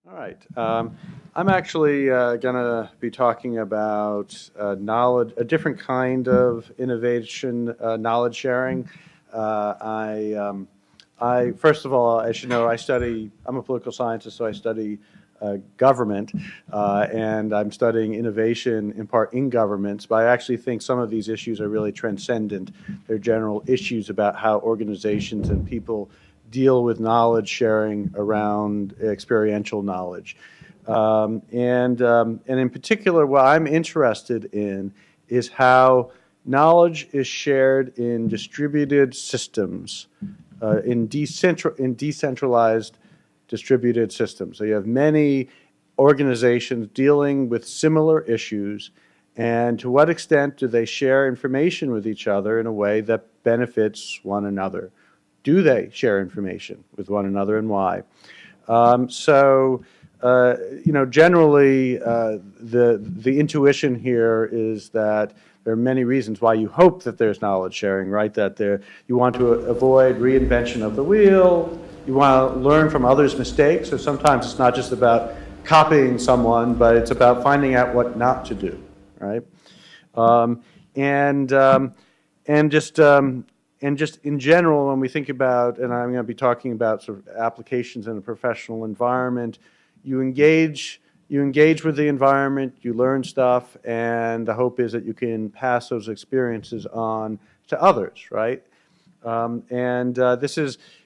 All right. I'm actually going to be talking about knowledge, a different kind of innovation, knowledge sharing. I first of all, as you know, I'm a political scientist, so I study government, and I'm studying innovation in part in governments, but I actually think some of these issues are really transcendent. They're general issues about how organizations and people deal with knowledge sharing around experiential knowledge. And in particular, what I'm interested in is how knowledge is shared in distributed systems, in decentralized distributed systems. So you have many organizations dealing with similar issues, and to what extent do they share information with each other in a way that benefits one another? Do they share information with one another, and why? Generally, the intuition here is that there are many reasons why you hope that there's knowledge sharing, right? That you want to avoid reinvention of the wheel. You want to learn from others' mistakes. So sometimes it's not just about copying someone, but it's about finding out what not to do, right? And just in general, when we think about, and I'm going to be talking about sort of applications in a professional environment, you engage with the environment, you learn stuff, and the hope is that you can pass those experiences on to others, right?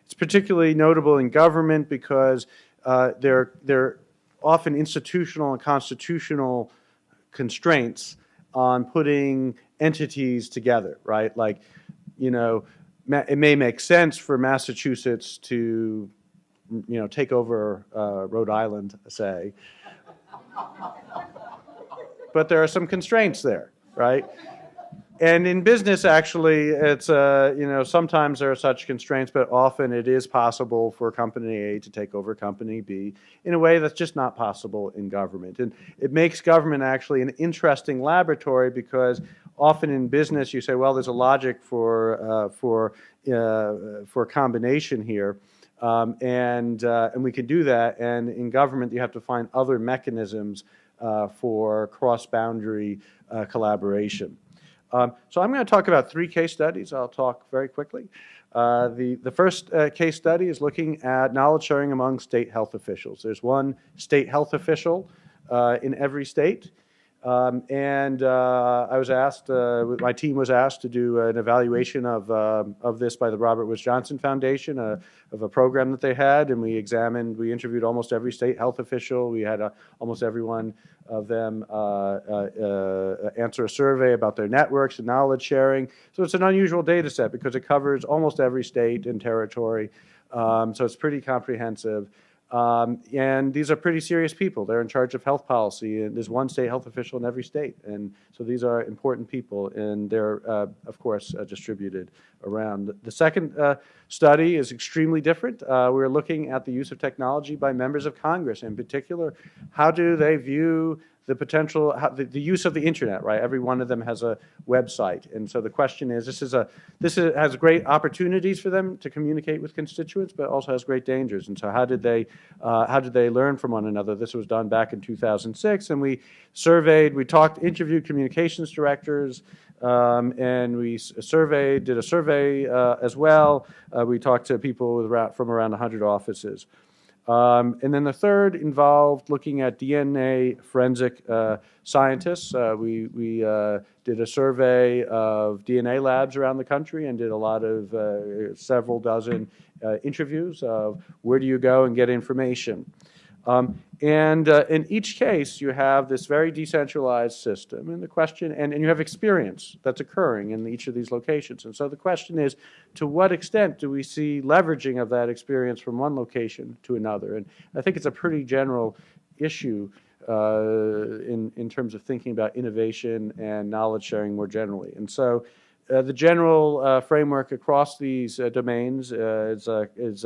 It's particularly notable in government because there are often institutional and constitutional constraints on putting entities together, right? Like, it may make sense for Massachusetts to, take over Rhode Island, say, but there are some constraints there, right? And in business, actually, it's, sometimes there are such constraints, but often it is possible for company A to take over company B in a way that's just not possible in government. And it makes government actually an interesting laboratory because often in business you say, well, there's a logic for combination here, and we can do that. And in government, you have to find other mechanisms for cross-boundary collaboration. So I'm going to talk about 3 case studies. I'll talk very quickly. The first case study is looking at knowledge sharing among state health officials. There's one state health official in every state. I was asked, my team was asked to do an evaluation of this by the Robert Wood Johnson Foundation, of a program that they had, and we interviewed almost every state health official. We had almost every one of them answer a survey about their networks and knowledge sharing. So it's an unusual data set because it covers almost every state and territory. So it's pretty comprehensive. And these are pretty serious people. They're in charge of health policy, and there's one state health official in every state. And so these are important people, and they're, of course, distributed around. The second study is extremely different. We're looking at the use of technology by members of Congress. In particular, how do they view the potential, the use of the internet, right? Every one of them has a website. And so the question is, this has great opportunities for them to communicate with constituents, but also has great dangers. And so how did they learn from one another? This was done back in 2006, and we interviewed communications directors, and we did a survey as well. We talked to people from around 100 offices. And then the third involved looking at DNA forensic scientists. We did a survey of DNA labs around the country and did a lot of several dozen interviews of where do you go and get information. In each case, you have this very decentralized system, and the question, and you have experience that's occurring in each of these locations. And so the question is, to what extent do we see leveraging of that experience from one location to another? And I think it's a pretty general issue in terms of thinking about innovation and knowledge sharing more generally. And so the general framework across these domains is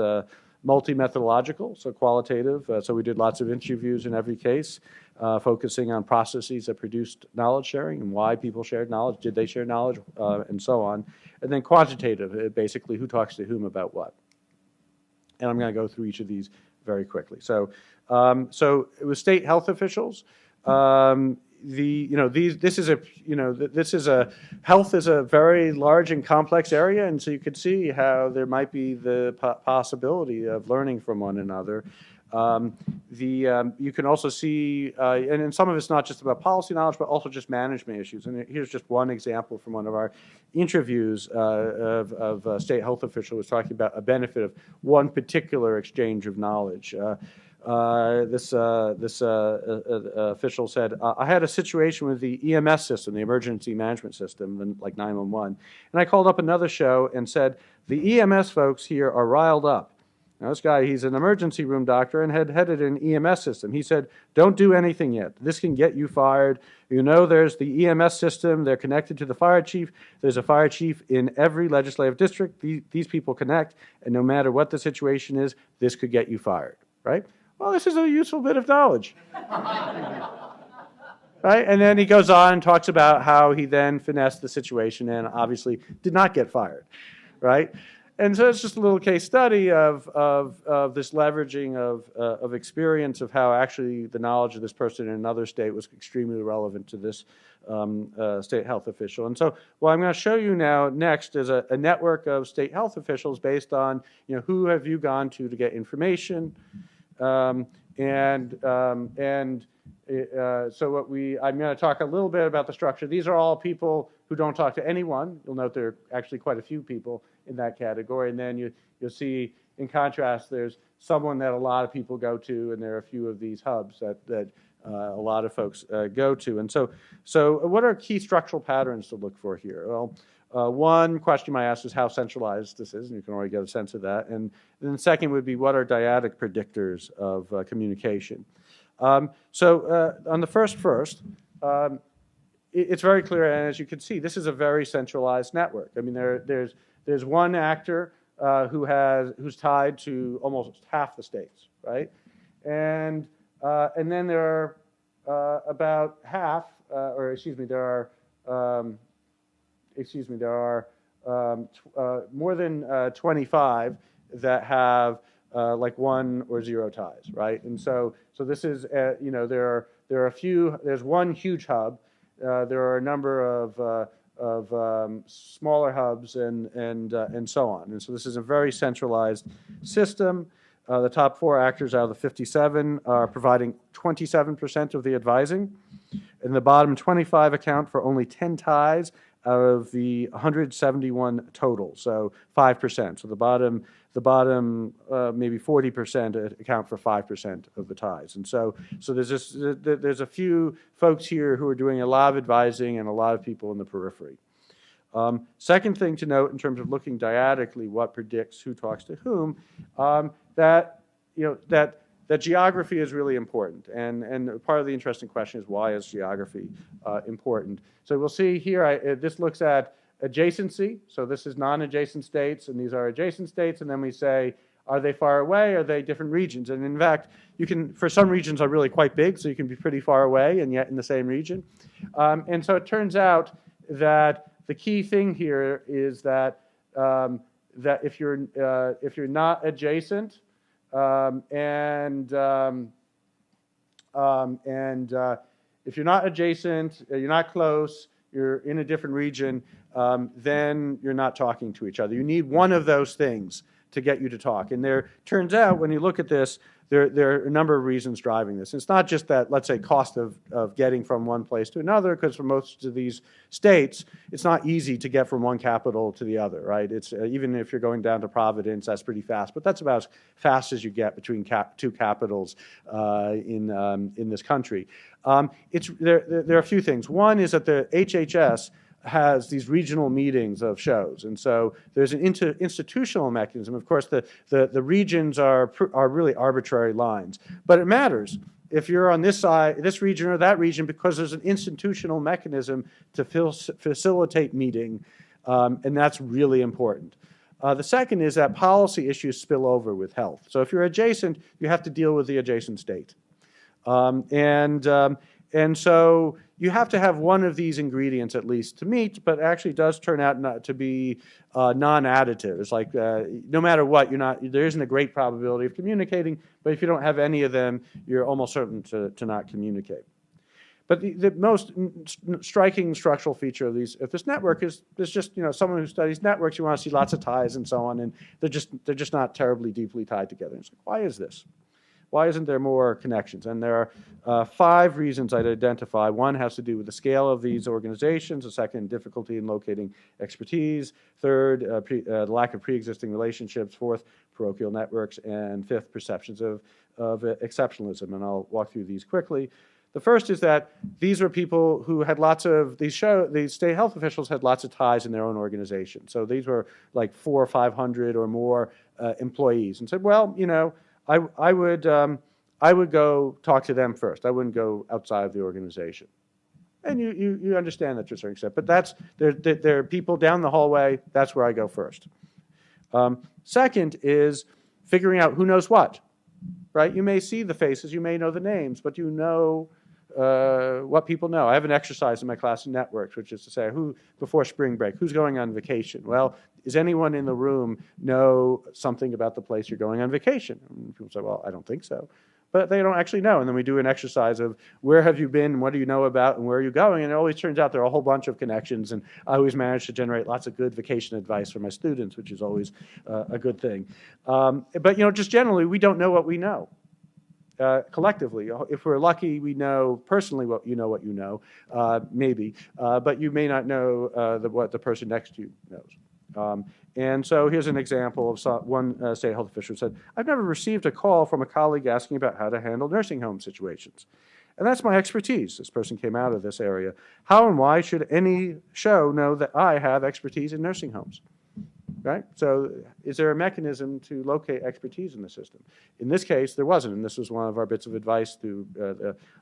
multi-methodological, so qualitative. So we did lots of interviews in every case, focusing on processes that produced knowledge sharing and why people shared knowledge, did they share knowledge, and so on. And then quantitative, basically who talks to whom about what. And I'm going to go through each of these very quickly. So, so it was state health officials. This is health is a very large and complex area, and so you could see how there might be the possibility of learning from one another. You can also see, and some of it's not just about policy knowledge, but also just management issues. And here's just one example from one of our interviews of state health official was talking about a benefit of one particular exchange of knowledge. This official said, I had a situation with the EMS system, the emergency management system, like 911, and I called up another show and said, the EMS folks here are riled up. Now, this guy, he's an emergency room doctor and had headed an EMS system. He said, don't do anything yet. This can get you fired. You know, there's the EMS system. They're connected to the fire chief. There's a fire chief in every legislative district. These people connect, and no matter what the situation is, this could get you fired, right? Well, this is a useful bit of knowledge. Right? And then he goes on and talks about how he then finessed the situation and obviously did not get fired, right? And so it's just a little case study of this leveraging of experience of how actually the knowledge of this person in another state was extremely relevant to this state health official. And so what I'm going to show you now next is a network of state health officials based on, who have you gone to get information. So I'm going to talk a little bit about the structure. These are all people who don't talk to anyone. You'll note there are actually quite a few people in that category. And then you'll see, in contrast, there's someone that a lot of people go to, and there are a few of these hubs that a lot of folks go to. And so what are key structural patterns to look for here? Well, one question I asked is how centralized this is, and you can already get a sense of that. And then the second would be, what are dyadic predictors of communication? On the first, it's very clear, and as you can see, this is a very centralized network. I mean, there's one actor who's tied to almost half the states, right? And then there are about half, there are more than 25 that have like 1 or 0 ties, right? And so this is, there are a few. There's one huge hub. There are a number of smaller hubs and so on. And so this is a very centralized system. The top 4 actors out of the 57 are providing 27% of the advising, and the bottom 25 account for only 10 ties out of the 171 total, so 5%. So the bottom maybe 40% account for 5% of the ties. And so there's a few folks here who are doing a lot of advising and a lot of people in the periphery. Second thing to note in terms of looking dyadically, what predicts who talks to whom, that geography is really important. And part of the interesting question is, why is geography important? So we'll see here, this looks at adjacency. So this is non-adjacent states, and these are adjacent states. And then we say, are they far away? Are they different regions? And in fact, for some regions are really quite big, so you can be pretty far away and yet in the same region. And so it turns out that the key thing here is that if you're not adjacent, if you're not adjacent, you're not close, you're in a different region, then you're not talking to each other. You need one of those things to get you to talk. And there turns out, when you look at this, there are a number of reasons driving this. It's not just that, let's say, cost of getting from one place to another, because for most of these states, it's not easy to get from one capital to the other, right? It's even if you're going down to Providence, that's pretty fast, but that's about as fast as you get between two capitals in this country. There are a few things. One is that the HHS has these regional meetings of shows, and so there's an institutional mechanism. Of course, the regions are really arbitrary lines, but it matters if you're on this side, this region or that region, because there's an institutional mechanism to facilitate meeting, and that's really important. The second is that policy issues spill over with health. So if you're adjacent, you have to deal with the adjacent state, And so you have to have one of these ingredients at least to meet, but actually does turn out not to be non-additive. It's like no matter what, there isn't a great probability of communicating, but if you don't have any of them, you're almost certain to not communicate. But the most striking structural feature of this network is there's just, someone who studies networks, you want to see lots of ties and so on, and they're just not terribly deeply tied together. And it's like, why is this? Why isn't there more connections? And there are 5 reasons I'd identify. One has to do with the scale of these organizations. The second, difficulty in locating expertise. Third, the lack of pre-existing relationships. Fourth, parochial networks. And fifth, perceptions of exceptionalism. And I'll walk through these quickly. The first is that these were people who had these state health officials had lots of ties in their own organization. So these were like 400 or 500 or more employees, and said, well, I would go talk to them first. I wouldn't go outside of the organization. And you understand that to a certain extent. But there are people down the hallway. That's where I go first. Second is figuring out who knows what. Right? You may see the faces, you may know the names, but you know what people know. I have an exercise in my class in networks, which is to say, before spring break, who's going on vacation? Well, does anyone in the room know something about the place you're going on vacation? And people say, well, I don't think so. But they don't actually know. And then we do an exercise of where have you been, and what do you know about, and where are you going? And it always turns out there are a whole bunch of connections, and I always manage to generate lots of good vacation advice for my students, which is always a good thing. But just generally, we don't know what we know. Collectively, if we're lucky, we know personally what you know, maybe, but you may not know what the person next to you knows. And so here's an example of one state health official said, I've never received a call from a colleague asking about how to handle nursing home situations. And that's my expertise. This person came out of this area. How and why should any show know that I have expertise in nursing homes? Right? So is there a mechanism to locate expertise in the system? In this case, there wasn't, and this was one of our bits of advice to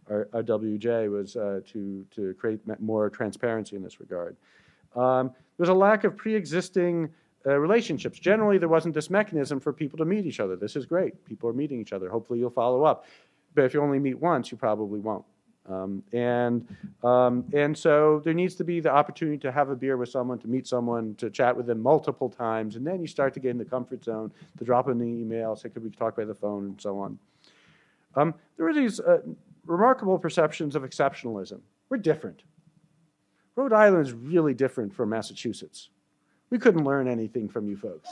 our WJ was to create more transparency in this regard. There's a lack of pre-existing relationships. Generally, there wasn't this mechanism for people to meet each other. This is great. People are meeting each other. Hopefully, you'll follow up. But if you only meet once, you probably won't. And so there needs to be the opportunity to have a beer with someone, to meet someone, to chat with them multiple times, and then you start to get in the comfort zone, to drop in the email, say, could we talk by the phone, and so on. There were these remarkable perceptions of exceptionalism. We're different. Rhode Island is really different from Massachusetts. We couldn't learn anything from you folks,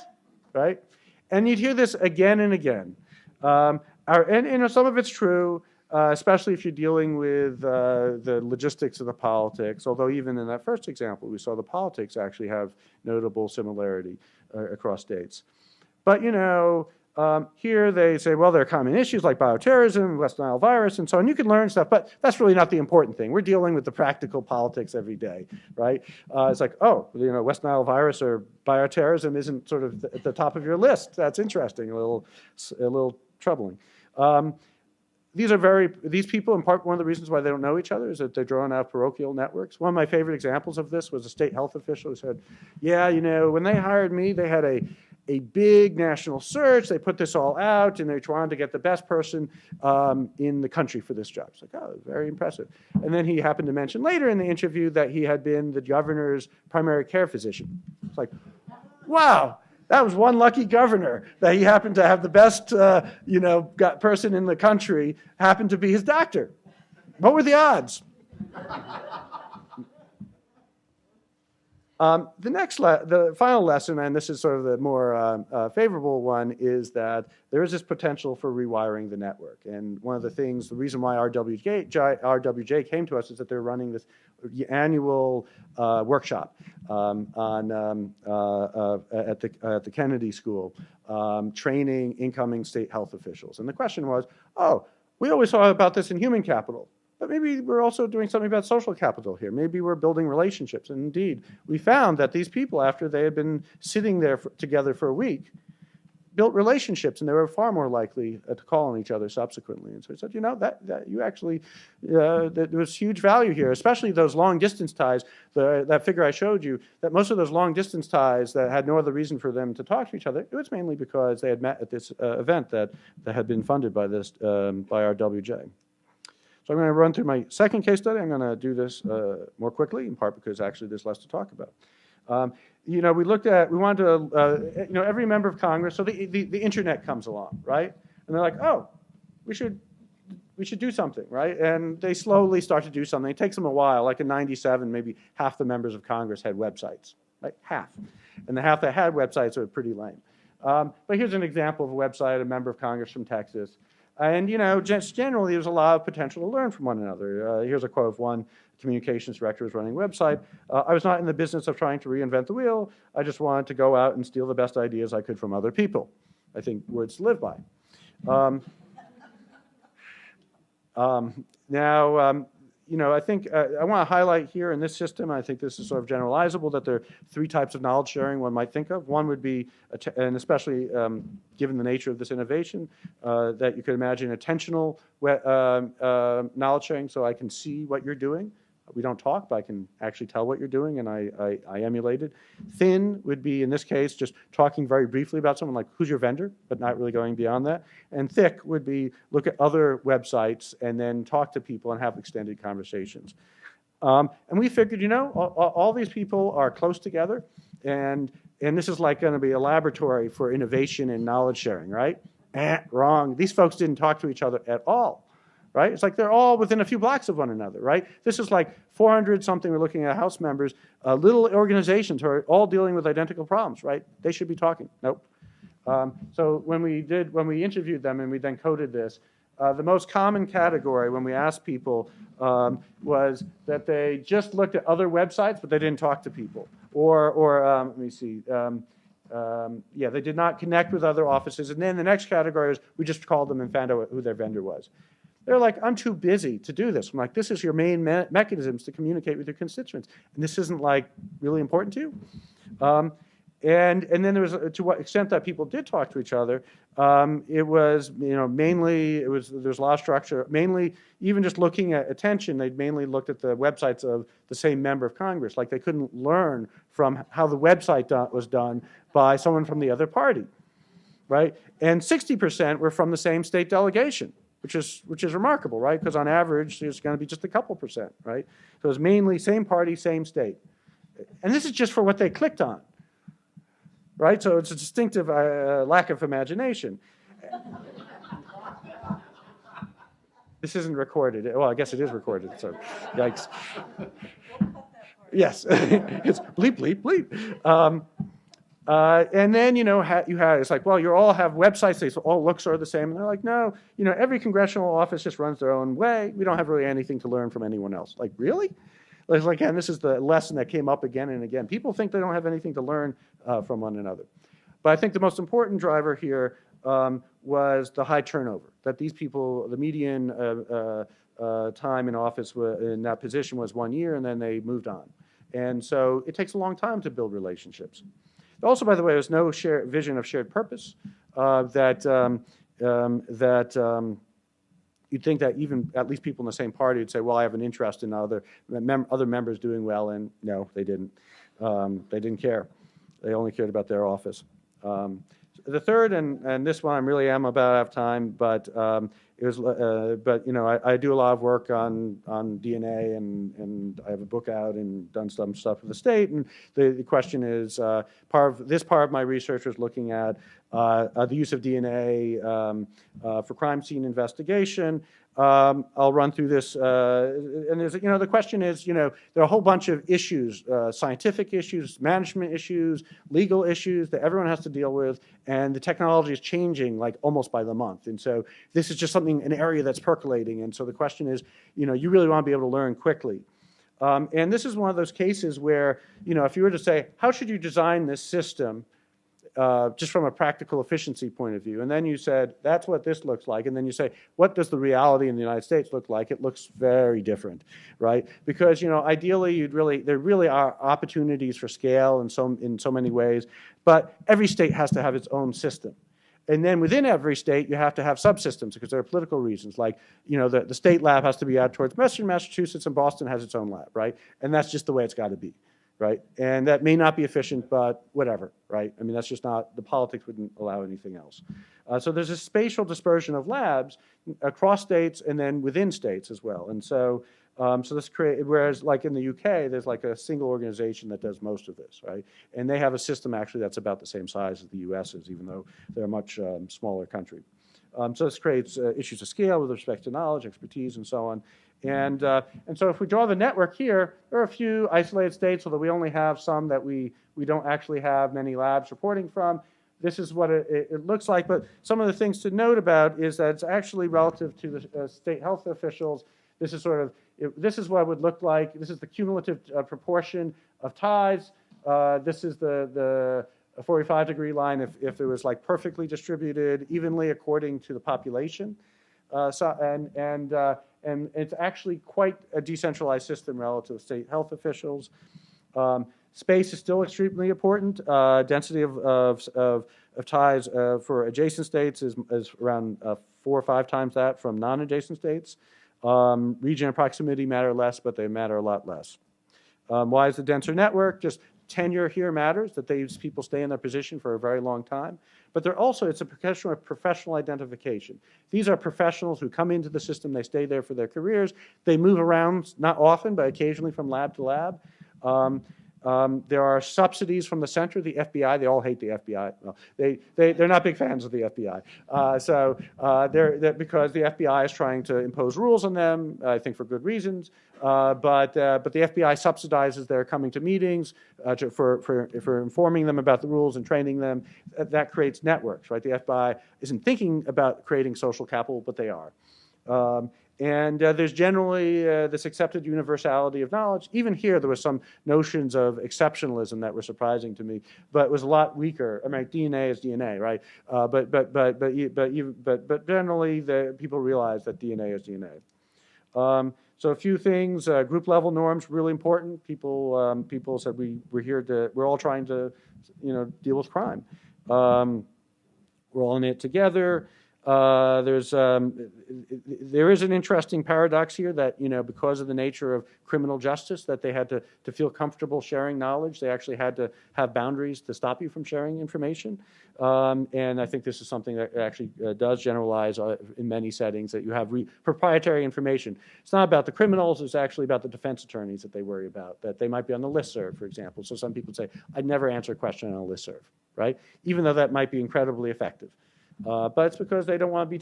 right? And you'd hear this again and again. And some of it's true, especially if you're dealing with the logistics of the politics, although even in that first example, we saw the politics actually have notable similarity across states. But, here they say, well, there are common issues like bioterrorism, West Nile virus, and so on. You can learn stuff, but that's really not the important thing. We're dealing with the practical politics every day, right? It's like, oh, West Nile virus or bioterrorism isn't sort of at the top of your list. That's interesting, a little troubling. These people, in part, one of the reasons why they don't know each other is that they're drawn out of parochial networks. One of my favorite examples of this was a state health official who said, yeah, when they hired me, they had a big national search. They put this all out, and they're trying to get the best person in the country for this job. It's like, oh, very impressive. And then he happened to mention later in the interview that he had been the governor's primary care physician. It's like, wow. That was one lucky governor that he happened to have the best, person in the country happened to be his doctor. What were the odds? The final lesson, and this is sort of the more favorable one, is that there is this potential for rewiring the network. And one of the reason why RWJ came to us is that they're running this annual workshop at the Kennedy School, training incoming state health officials. And the question was, we always thought about this in human capital. But maybe we're also doing something about social capital here. Maybe we're building relationships. And indeed, we found that these people, after they had been sitting there together for a week, built relationships, and they were far more likely to call on each other subsequently. And so he said, that you actually, there was huge value here, especially those long distance ties. That figure I showed you, that most of those long distance ties that had no other reason for them to talk to each other, it was mainly because they had met at this event that had been funded by our WJ. So I'm going to run through my second case study. I'm going to do this more quickly, in part because actually there's less to talk about. We wanted to, every member of Congress, so the internet comes along, right? And they're like, oh, we should do something, right? And they slowly start to do something. It takes them a while. Like in '97, maybe half the members of Congress had websites, right? Half. And the half that had websites are pretty lame. But here's an example of a website, a member of Congress from Texas. And, just generally, there's a lot of potential to learn from one another. Here's a quote of one communications director who's running a website. I was not in the business of trying to reinvent the wheel. I just wanted to go out and steal the best ideas I could from other people. I think words to live by. I think I want to highlight here in this system, I think this is sort of generalizable, that there are three types of knowledge sharing one might think of. One would be, and especially given the nature of this innovation, that you could imagine attentional knowledge sharing, so I can see what you're doing. We don't talk, but I can actually tell what you're doing, and I emulate it. Thin would be, in this case, just talking very briefly about someone, like who's your vendor, but not really going beyond that. And thick would be look at other websites and then talk to people and have extended conversations. And we figured, all these people are close together, and this is like going to be a laboratory for innovation and knowledge sharing, right? Wrong. These folks didn't talk to each other at all. Right? It's like they're all within a few blocks of one another, right? This is like 400 something, we're looking at House members, little organizations who are all dealing with identical problems, right? They should be talking. Nope. So when we interviewed them and we then coded this, the most common category when we asked people was that they just looked at other websites, but they didn't talk to people. Or let me see. They did not connect with other offices. And then the next category was we just called them and found out who their vendor was. They're like, I'm too busy to do this. I'm like, this is your main mechanisms to communicate with your constituents. And this isn't like really important to you. And then there was, to what extent that people did talk to each other, it was, mainly, there's a lot of structure. Mainly, even just looking at attention, they mainly looked at the websites of the same member of Congress. Like they couldn't learn from how the website was done by someone from the other party, right? And 60% were from the same state delegation. Which is remarkable, right? Because on average, there's going to be just a couple percent, right? So it's mainly same party, same state. And this is just for what they clicked on, right? So it's a distinctive lack of imagination. This isn't recorded. Well, I guess it is recorded, so yikes. Yes, it's bleep, bleep, bleep. And then, it's like, well, you all have websites, they all look sort of the same. And they're like, no, every congressional office just runs their own way. We don't have really anything to learn from anyone else. Like, really? Like, again, this is the lesson that came up again and again. People think they don't have anything to learn from one another. But I think the most important driver here was the high turnover, that these people, the median time in office in that position was 1 year, and then they moved on. And so it takes a long time to build relationships. Also, by the way, there's no vision of shared purpose, that you'd think that even at least people in the same party would say, well, I have an interest in other members doing well, and no, they didn't. They didn't care. They only cared about their office. The third, and this one I really am about out of time, but it was, I do a lot of work on DNA, and I have a book out and done some stuff with the state. And the question is, part of my research was looking at the use of DNA for crime scene investigation. I'll run through this, and there's, the question is, there are a whole bunch of issues, scientific issues, management issues, legal issues that everyone has to deal with, and the technology is changing like almost by the month. And so this is just an area that's percolating. And so the question is, you really want to be able to learn quickly. And this is one of those cases where, if you were to say, how should you design this system? Just from a practical efficiency point of view. And then you said, that's what this looks like. And then you say, what does the reality in the United States look like? It looks very different, right? Because, ideally, there really are opportunities for scale in so many ways, but every state has to have its own system. And then within every state, you have to have subsystems because there are political reasons. Like, the state lab has to be out towards Western Massachusetts, and Boston has its own lab, right? And that's just the way it's got to be. Right? And that may not be efficient, but whatever, right? I mean, that's just not, the politics wouldn't allow anything else. So there's a spatial dispersion of labs across states and then within states as well. And so, so this whereas like in the UK, there's like a single organization that does most of this, right? And they have a system actually that's about the same size as the US is, even though they're a much smaller country. So this creates issues of scale with respect to knowledge, expertise, and so on. And so if we draw the network here, there are a few isolated states, although we only have some that we don't actually have many labs reporting from. This is what it looks like, but some of the things to note about is that it's actually relative to the state health officials. This is sort of, this is what it would look like. This is the cumulative proportion of ties. This is the 45-degree line if it was like perfectly distributed evenly according to the population. And it's actually quite a decentralized system relative to state health officials. Space is still extremely important. Density of ties for adjacent states is around 4 or 5 times that from non-adjacent states. Region and proximity matter less, but they matter a lot less. Why is the denser network? Just tenure here matters, that these people stay in their position for a very long time. But they're also, it's a professional identification. These are professionals who come into the system, they stay there for their careers. They move around, not often, but occasionally from lab to lab. There are subsidies from the center, the FBI. They all hate the FBI. Well, they're not big fans of the FBI. Because the FBI is trying to impose rules on them, I think for good reasons. But the FBI subsidizes their coming to meetings for informing them about the rules and training them. That creates networks, right? The FBI isn't thinking about creating social capital, but they are. And there's generally this accepted universality of knowledge. Even here, there was some notions of exceptionalism that were surprising to me, but it was a lot weaker. I mean, DNA is DNA, right? But generally, the people realize that DNA is DNA. So a few things. Group level norms really important. People said we're all trying to, deal with crime. We're all in it together. There is an interesting paradox here that, because of the nature of criminal justice, that they had to feel comfortable sharing knowledge. They actually had to have boundaries to stop you from sharing information. And I think this is something that actually does generalize in many settings, that you have proprietary information. It's not about the criminals, it's actually about the defense attorneys that they worry about, that they might be on the listserv, for example. So some people say, I'd never answer a question on a listserv, right? Even though that might be incredibly effective. But it's because they don't want to be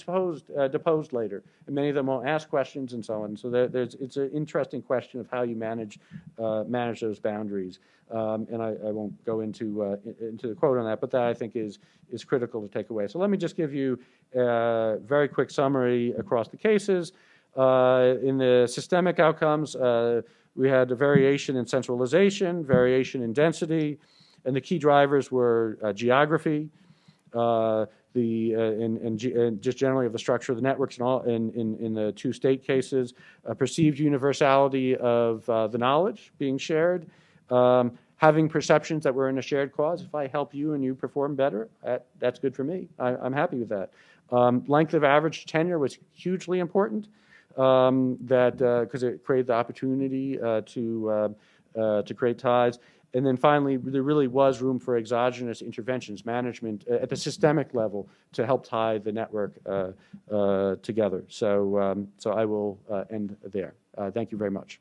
deposed later, and many of them won't ask questions and so on. So it's an interesting question of how you manage those boundaries. And I won't go into the quote on that, but that I think is critical to take away. So let me just give you a very quick summary across the cases. In the systemic outcomes, we had a variation in centralization, variation in density, and the key drivers were geography. And just generally of the structure of the networks and all in the 2 state cases, perceived universality of the knowledge being shared, having perceptions that we're in a shared cause. If I help you and you perform better, that's good for me. I'm happy with that. Length of average tenure was hugely important, because it created the opportunity to create ties. And then finally, there really was room for exogenous interventions, management at the systemic level to help tie the network together. So I will end there. Thank you very much.